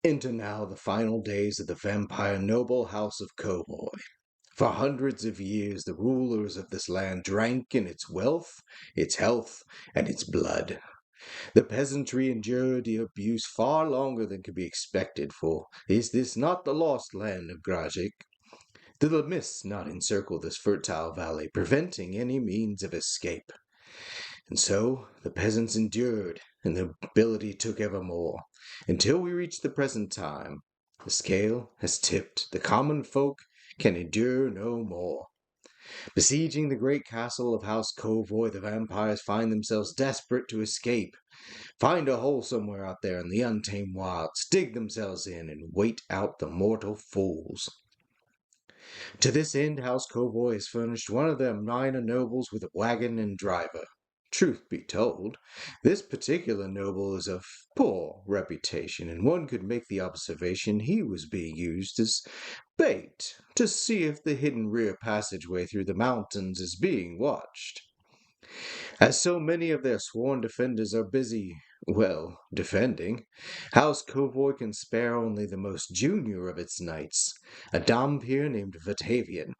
Into now the final days of the vampire noble house of Covoy. For hundreds of years the rulers of this land drank in its wealth, its health, and its blood. The peasantry endured the abuse far longer than could be expected, for is this not the lost land of Grajik? Do the mists not encircle this fertile valley, preventing any means of escape? And so the peasants endured, and the nobility took ever more, until we reach the present time. The scale has tipped. The common folk can endure no more. Besieging the great castle of House Covoy, the vampires find themselves desperate to escape, find a hole somewhere out there in the untamed wilds, dig themselves in, and wait out the mortal fools. To this end, House Covoy has furnished one of their minor nobles with a wagon and driver. Truth be told, this particular noble is of poor reputation, and one could make the observation he was being used as bait to see if the hidden rear passageway through the mountains is being watched. As so many of their sworn defenders are busy, defending, House Covoy can spare only the most junior of its knights, a Dhampir named Vatavian.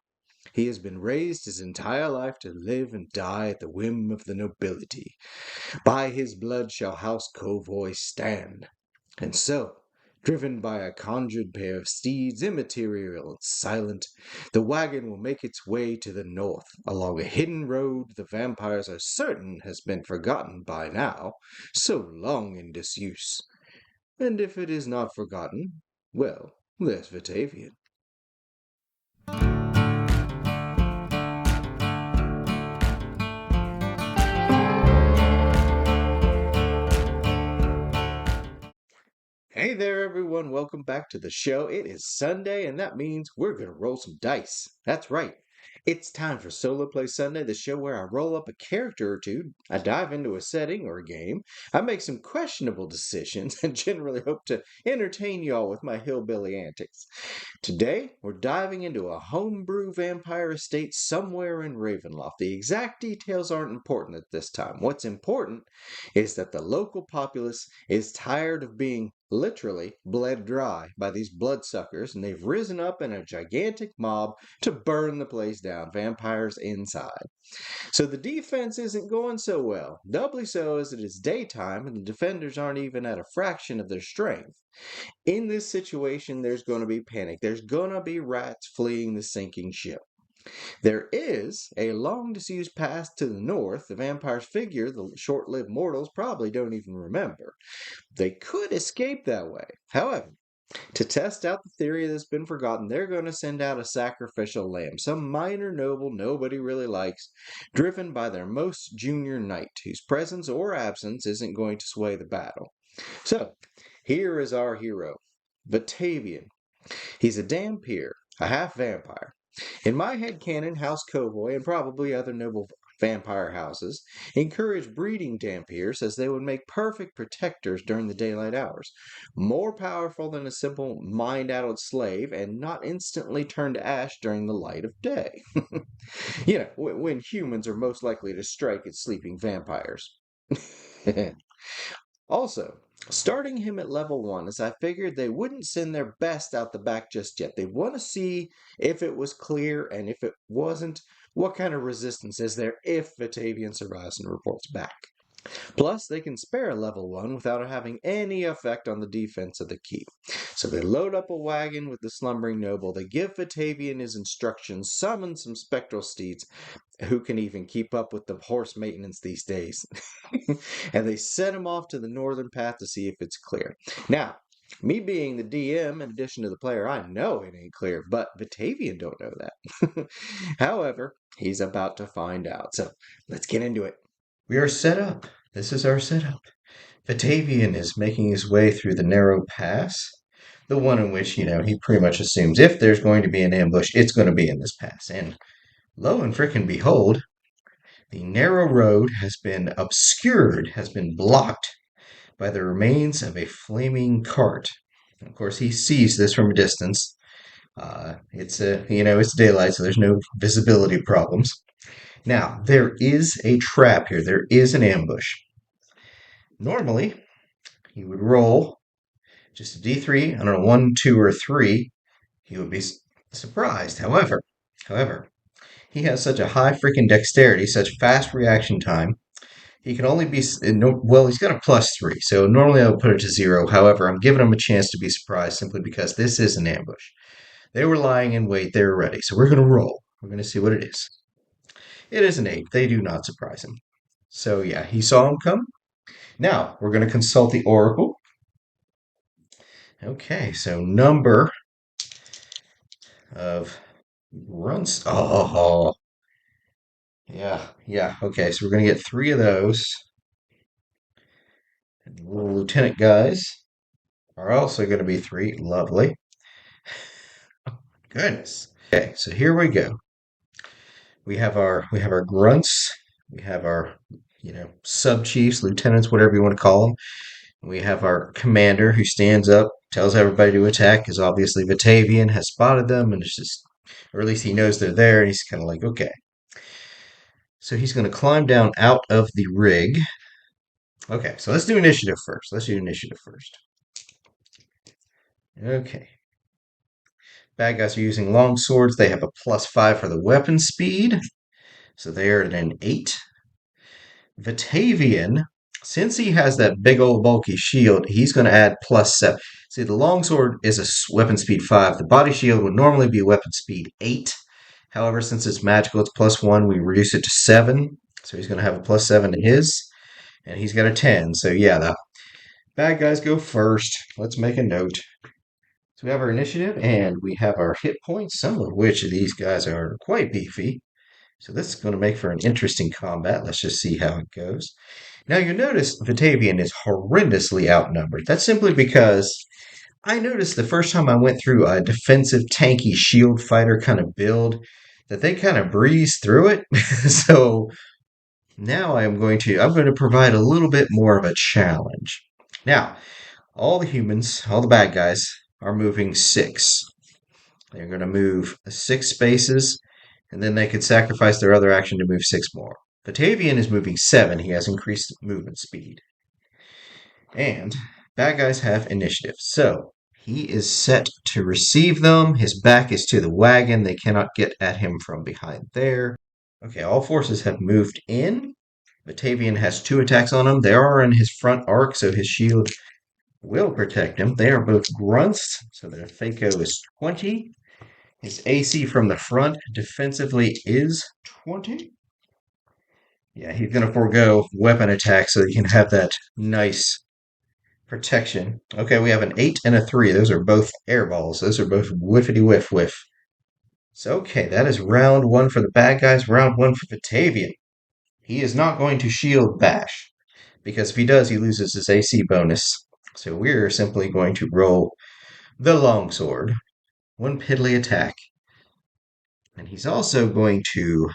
He has been raised his entire life to live and die at the whim of the nobility. By his blood shall House Covoy stand. And so, driven by a conjured pair of steeds, immaterial and silent, the wagon will make its way to the north, along a hidden road the vampires are certain has been forgotten by now, so long in disuse. And if it is not forgotten, there's Vatavian. Hey there, everyone. Welcome back to the show. It is Sunday, and that means we're going to roll some dice. That's right. It's time for Soloplay Sunday, the show where I roll up a character or two, I dive into a setting or a game, I make some questionable decisions, and generally hope to entertain y'all with my hillbilly antics. Today, we're diving into a homebrew vampire estate somewhere in Ravenloft. The exact details aren't important at this time. What's important is that the local populace is tired of being literally bled dry by these bloodsuckers, and they've risen up in a gigantic mob to burn the place down, vampires inside. So the defense isn't going so well, doubly so as it is daytime and the defenders aren't even at a fraction of their strength. In this situation, there's going to be panic. There's going to be rats fleeing the sinking ship. There is a long disused path to the north. The vampires figure the short-lived mortals probably don't even remember. They could escape that way. However, to test out the theory that's been forgotten, they're going to send out a sacrificial lamb, some minor noble nobody really likes, driven by their most junior knight, whose presence or absence isn't going to sway the battle. So, here is our hero, Vatavian. He's a Dhampir, a half-vampire. In my headcanon, House Covoy, and probably other noble vampire houses, encourage breeding Dhampirs as they would make perfect protectors during the daylight hours, more powerful than a simple mind-addled slave, and not instantly turned to ash during the light of day. When humans are most likely to strike at sleeping vampires. Also, starting him at level 1, as I figured they wouldn't send their best out the back just yet. They want to see if it was clear, and if it wasn't, what kind of resistance is there if Vatavian survives and reports back. Plus, they can spare level 1 without having any effect on the defense of the keep. So they load up a wagon with the slumbering noble, they give Vatavian his instructions, summon some spectral steeds, who can even keep up with the horse maintenance these days, and they set him off to the northern path to see if it's clear. Now, me being the DM, in addition to the player, I know it ain't clear, but Vatavian don't know that. However, he's about to find out, so let's get into it. We are set up. This is our setup. Vatavian is making his way through the narrow pass, the one in which, he pretty much assumes if there's going to be an ambush, it's going to be in this pass. And lo and frickin' behold, the narrow road has been obscured, has been blocked by the remains of a flaming cart. Of course, he sees this from a distance. It's daylight, so there's no visibility problems. Now, there is a trap here. There is an ambush. Normally, he would roll Just a D3 on a 1, 2, or 3, he would be surprised. However, he has such a high freaking dexterity, such fast reaction time. He can only be, well, he's got a +3, so normally I would put it to 0. However, I'm giving him a chance to be surprised simply because this is an ambush. They were lying in wait, they were ready. So we're going to roll. We're going to see what it is. It is an 8. They do not surprise him. So yeah, he saw him come. Now, we're going to consult the oracle. Okay, so number of runs. Oh, yeah. Okay, so we're going to get 3 of those. And the little lieutenant guys are also going to be 3. Lovely. Goodness. Okay, so here we go. We have our grunts. We have our sub chiefs, lieutenants, whatever you want to call them. We have our commander who stands up, tells everybody to attack, because obviously Batavian has spotted them, and it's just, or at least he knows they're there, and he's kind of like, okay. So he's going to climb down out of the rig. Okay, so let's do initiative first. Okay. Bad guys are using long swords. They have a +5 for the weapon speed, so they are at an 8. Vatavian, since he has that big old bulky shield, he's going to add +7. See, the longsword is a weapon speed 5. The body shield would normally be weapon speed 8. However, since it's magical, it's +1. We reduce it to 7. So he's going to have a +7 to his. And he's got a 10. So yeah, the bad guys go first. Let's make a note. So we have our initiative and we have our hit points, some of which of these guys are quite beefy. So this is going to make for an interesting combat. Let's just see how it goes. Now you notice Vatavian is horrendously outnumbered. That's simply because I noticed the first time I went through a defensive tanky shield fighter kind of build that they kind of breeze through it. So now I'm going to provide a little bit more of a challenge. Now, all the humans, all the bad guys are moving 6. They're going to move 6 spaces, and then they could sacrifice their other action to move 6 more. Batavian is moving 7. He has increased movement speed. And bad guys have initiative. So he is set to receive them. His back is to the wagon. They cannot get at him from behind there. Okay, all forces have moved in. Batavian has 2 attacks on him. They are in his front arc, so his shield will protect him. They are both grunts, so their FACO is 20. His AC from the front defensively is 20. Yeah, he's going to forego weapon attack so he can have that nice protection. Okay, we have an 8 and a 3. Those are both air balls. Those are both whiffity whiff whiff. So, okay, that is round 1 for the bad guys, round 1 for Batavian. He is not going to shield bash, because if he does, he loses his AC bonus. So we're simply going to roll the longsword. 1 piddly attack. And he's also going to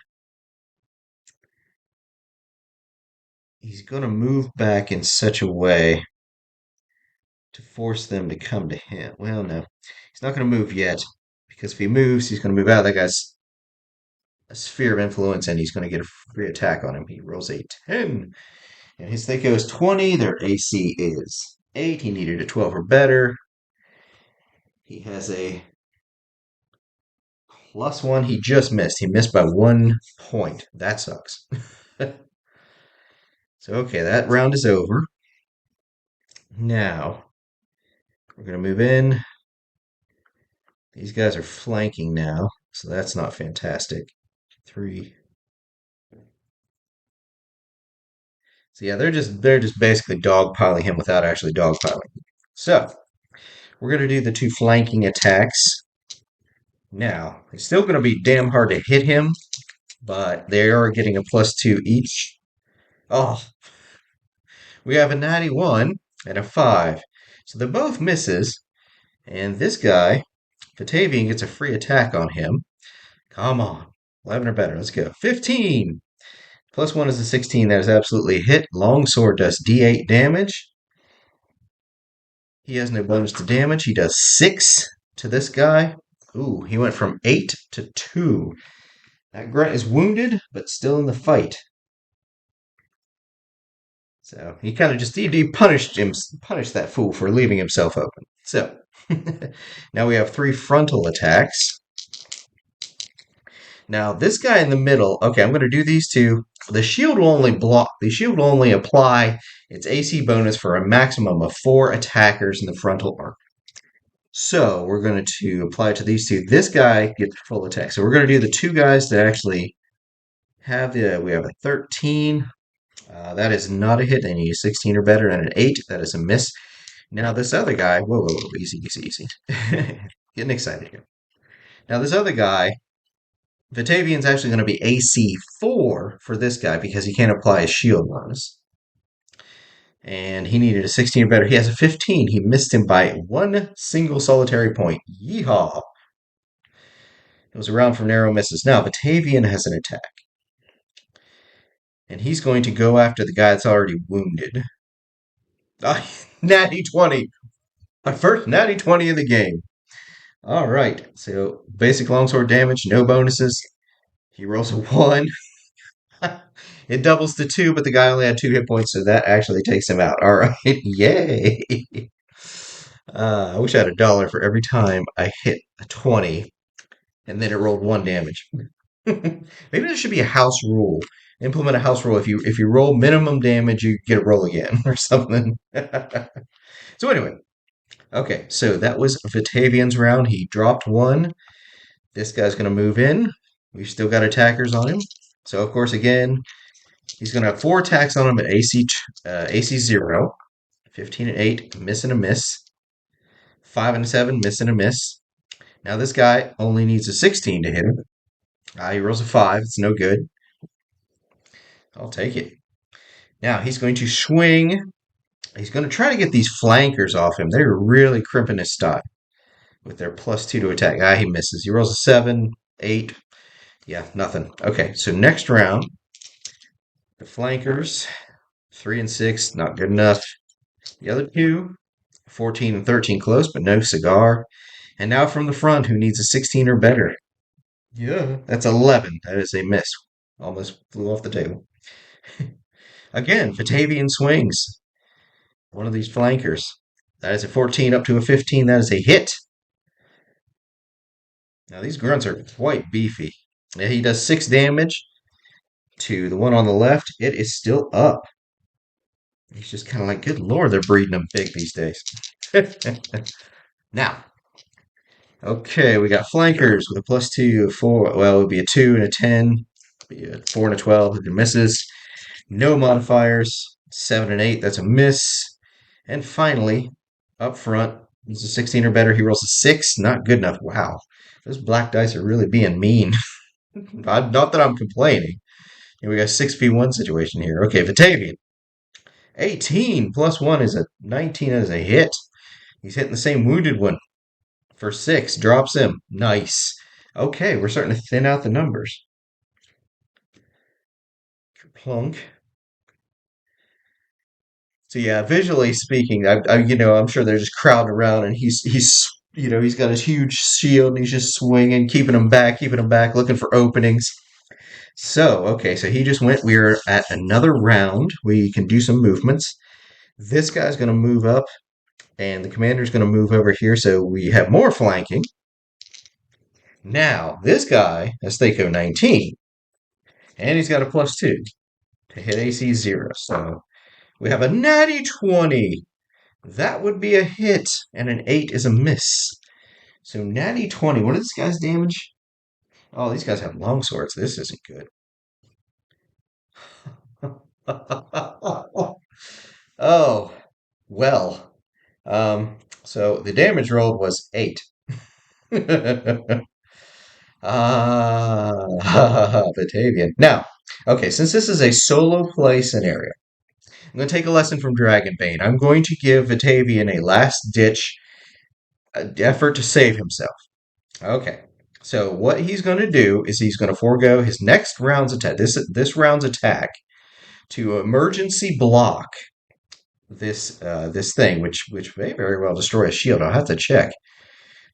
move back in such a way to force them to come to him. Well, no. He's not going to move yet, because if he moves, he's going to move out of that guy's sphere of influence, and he's going to get a free attack on him. He rolls a 10, and his FACO is 20. Their AC is 8. He needed a 12 or better. He has a +1. He just missed. He missed by 1 point. That sucks. So, okay, that round is over. Now, we're going to move in. These guys are flanking now, so that's not fantastic. 3. So yeah, they're just basically dogpiling him without actually dogpiling. So we're gonna do the 2 flanking attacks. Now it's still gonna be damn hard to hit him, but they are getting a +2 each. Oh, we have a 91 and a 5, so they're both misses. And this guy, Batavian, gets a free attack on him. Come on, 11 or better. Let's go. 15. +1 is a 16. That is absolutely a hit. Longsword does D8 damage. He has no bonus to damage. He does 6 to this guy. Ooh, he went from 8 to 2. That grunt is wounded, but still in the fight. So he kind of just he punished punished that fool for leaving himself open. So now we have three frontal attacks. Now this guy in the middle, okay, I'm going to do these two. The shield will only block. The shield will only apply its AC bonus for a maximum of 4 attackers in the frontal arc. So we're going to apply it to these two. This guy gets full attack. So we're going to do the two guys that actually have the. We have a 13. That is not a hit. I need a 16 or better, and an 8. That is a miss. Now this other guy. Whoa, whoa, whoa! Easy, easy, easy. Getting excited here. Now this other guy. Vatavian's actually going to be AC 4 for this guy because he can't apply a shield bonus. And he needed a 16 or better. He has a 15. He missed him by one single solitary point. Yeehaw! It was a round for narrow misses. Now, Batavian has an attack. And he's going to go after the guy that's already wounded. Natty 20. My first natty 20 of the game. All right. So, basic longsword damage, no bonuses. He rolls a 1. It doubles to 2, but the guy only had 2 hit points, so that actually takes him out. All right. Yay. I wish I had $1 for every time I hit a 20 and then it rolled 1 damage. Maybe there should be a house rule. Implement a house rule. If you roll minimum damage, you get a roll again or something. So anyway, okay. So that was Vatavian's round. He dropped 1. This guy's going to move in. We've still got attackers on him. So of course, again, he's going to have 4 attacks on him at AC 0. 15 and 8, miss and a miss. 5 and 7, miss and a miss. Now this guy only needs a 16 to hit him. He rolls a 5. It's no good. I'll take it. Now he's going to swing. He's going to try to get these flankers off him. They're really crimping his style with their +2 to attack. He misses. He rolls a 7, 8. Yeah, nothing. Okay, so next round, the flankers, 3 and 6, not good enough. The other two, 14 and 13, close, but no cigar. And now from the front, who needs a 16 or better? Yeah, that's 11. That is a miss. Almost flew off the table. Again, Fatavian swings. One of these flankers. That is a 14 up to a 15. That is a hit. Now these grunts are quite beefy. Yeah, he does 6 damage to the one on the left. It is still up. He's just kind of like, good lord, they're breeding them big these days. Now, okay, we got flankers with a +2, 4. Well, it would be a 2 and a 10. Be a 4 and a 12. If it misses. No modifiers. 7 and 8. That's a miss. And finally, up front, he's a 16 or better. He rolls a 6. Not good enough. Wow. Those black dice are really being mean. Not that I'm complaining. We got a 6v1 situation here. Okay, Vatavian. 18 plus 1 is a 19 as a hit. He's hitting the same wounded one for 6. Drops him. Nice. Okay, we're starting to thin out the numbers. Plunk. So yeah, visually speaking, I'm sure they're just crowding around, and he's got his huge shield, and he's just swinging, keeping them back, looking for openings. So okay, so he just went. We're at another round. We can do some movements. This guy's going to move up, and the commander's going to move over here. So we have more flanking. Now this guy has Thaco 19, and he's got a +2 to hit AC 0. So we have a natty 20. That would be a hit, and an 8 is a miss. So natty 20. What is this guy's damage? Oh, these guys have long swords. This isn't good. Oh, well. So the damage rolled was 8. Batavian. Now, okay, since this is a solo play scenario, I'm going to take a lesson from Dragonbane. I'm going to give Vatavian a last-ditch effort to save himself. Okay, so what he's going to do is he's going to forego his next round's attack, this round's attack, to emergency block this thing, which may very well destroy a shield. I'll have to check.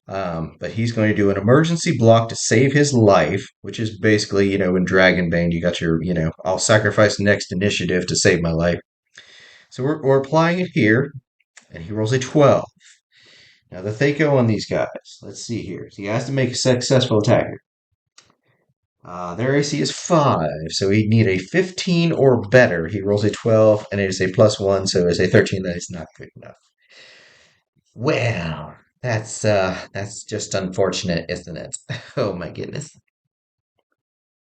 But he's going to do an emergency block to save his life, which is basically, in Dragonbane, you got your, I'll sacrifice next initiative to save my life. So we're applying it here, and he rolls a 12. Now the Thaco on these guys. Let's see here. So he has to make a successful attack here. Their AC is 5, so he'd need a 15 or better. He rolls a 12, and it is a +1, so it's a 13. That is not good enough. Well, that's just unfortunate, isn't it? Oh my goodness.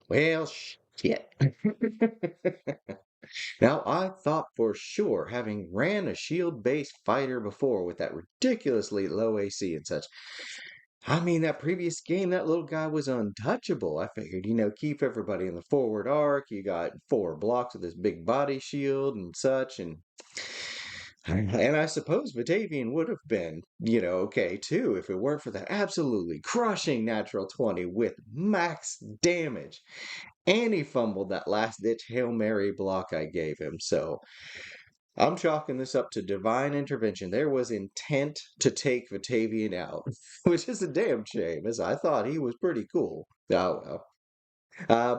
Well, shit. Now, I thought for sure, having ran a shield-based fighter before with that ridiculously low AC and such, I mean, that previous game, that little guy was untouchable. I figured, keep everybody in the forward arc. You got 4 blocks with this big body shield and such, and I suppose Batavian would have been, okay too, if it weren't for that absolutely crushing natural 20 with max damage. And he fumbled that last ditch Hail Mary block I gave him. So I'm chalking this up to divine intervention. There was intent to take Batavian out, which is a damn shame, as I thought he was pretty cool. Oh well.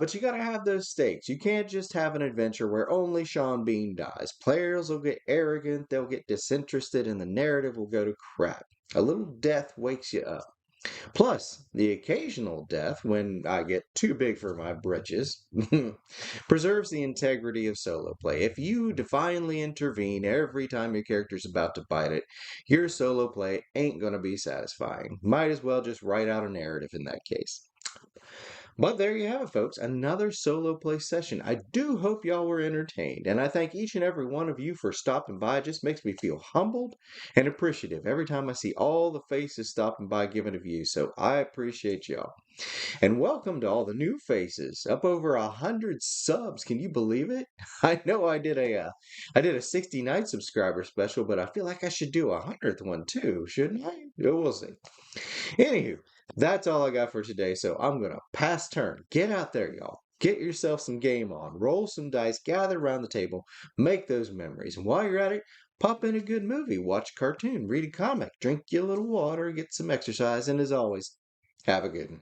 But you gotta have those stakes. You can't just have an adventure where only Sean Bean dies. Players will get arrogant, they'll get disinterested, and the narrative will go to crap. A little death wakes you up. Plus, the occasional death, when I get too big for my britches, preserves the integrity of solo play. If you defiantly intervene every time your character's about to bite it, your solo play ain't going to be satisfying. Might as well just write out a narrative in that case. But there you have it, folks. Another solo play session. I do hope y'all were entertained, and I thank each and every one of you for stopping by. It just makes me feel humbled and appreciative every time I see all the faces stopping by giving a view. So I appreciate y'all. And welcome to all the new faces. Up over 100 subs. Can you believe it? I know I did a 60 night subscriber special, but I feel like I should do a 100th one too, shouldn't I? We'll see. Anywho, that's all I got for today, so I'm going to pass turn. Get out there, y'all. Get yourself some game on. Roll some dice. Gather around the table. Make those memories. And while you're at it, pop in a good movie. Watch a cartoon. Read a comic. Drink your little water. Get some exercise. And as always, have a good one.